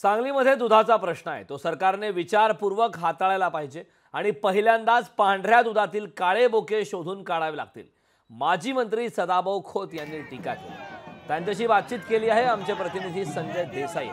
सांगलीमध्ये दुधाचा प्रश्न आहे तो सरकारने विचारपूर्वक हाताळायला पाहिजे आणि पहिल्यांदाच पांढऱ्या दुधातील काळे बोके शोधून काढावे लागतील। माजी मंत्री सदाभाऊ खोत यांनी टीका केली। त्यांच्याशी बातचीत केली आहे आमचे प्रतिनिधी संजय देसाई।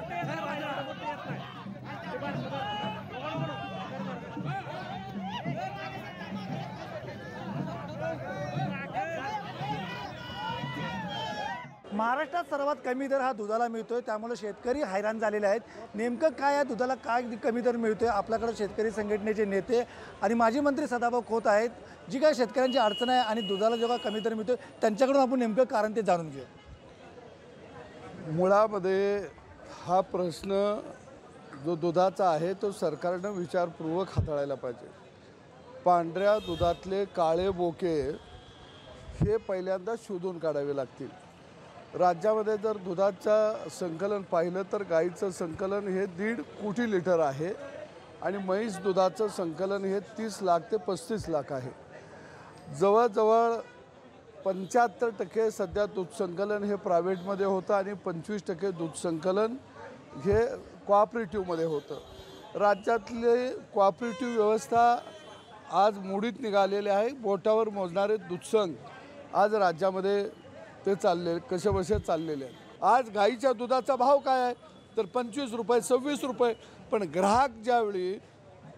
महाराष्ट्रात सर्वात कमी दर हा दुधाला मिळतोय, त्यामुळे शेतकरी हैराण झालेले आहेत। नेमकं काय आहे, दुधाला काय कमी दर मिळतोय? आपल्याकडे शेतकरी संघटनेचे नेते आणि माजी मंत्री सदाभाऊ खोत आहेत, जी काय शेतकऱ्यांची अडचण आहे आणि दुधाला जेव्हा कमी दर मिळतोय त्यांच्याकडून आपण नेमकं कारण ते जाणून घेऊ। मुळामध्ये हा प्रश्न जो दुधाचा आहे तो सरकारनं विचारपूर्वक हाताळायला पाहिजे। पांढऱ्या दुधातले काळे बोके हे पहिल्यांदा शोधून काढावे लागतील। राज्यामध्ये जर दुधाचं संकलन पाहिलं तर गाईचं संकलन हे 1.5 कोटी लिटर आहे आणि म्हैस दुधाचं संकलन हे 30 लाख ते 35 लाख आहे। जवळजवळ 75% सध्या दूध संकलन हे प्रायव्हेटमध्ये होतं आणि 25% दूध संकलन हे कोऑपरेटिव्हमध्ये होतं। राज्यातले कोऑपरेटिव्ह व्यवस्था आज मोडीत निघालेले आहे। बोटावर मोजणारे दूध संघ आज राज्यामध्ये ते कसे चाललेले आहेत। आज गाईच्या दुधाचा भाव काय आहे तर 25 रुपये 26 रुपये, पण ग्राहक ज्यावेळी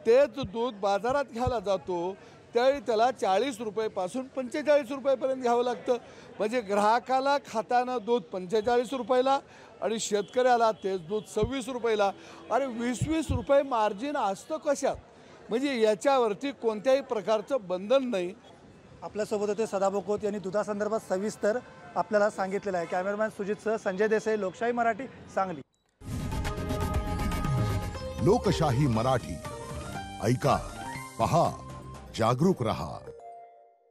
तेच दूध बाजारात घ्यायला जातो त्यावेळी त्याला 40 रुपयेपासून 45 रुपयेपर्यंत घ्यावं लागतं। म्हणजे ग्राहकाला खाताना दूध 45 रुपयाला आणि शेतकऱ्याला तेच दूध 26 रुपयाला। अरे 20-20 रुपये मार्जिन असतं कशात? म्हणजे याच्यावरती कोणत्याही प्रकारचं बंधन नाही। आपल्यासोबत होते सदाभाऊ खोत यांनी दुधासंदर्भात सविस्तर आपल्याला सांगितलेलं आहे। कॅमेरामॅन सुजितसह संजय देसाई, लोकशाही मराठी, सांगली। लोकशाही मराठी ऐका, पहा, जागरूक रहा।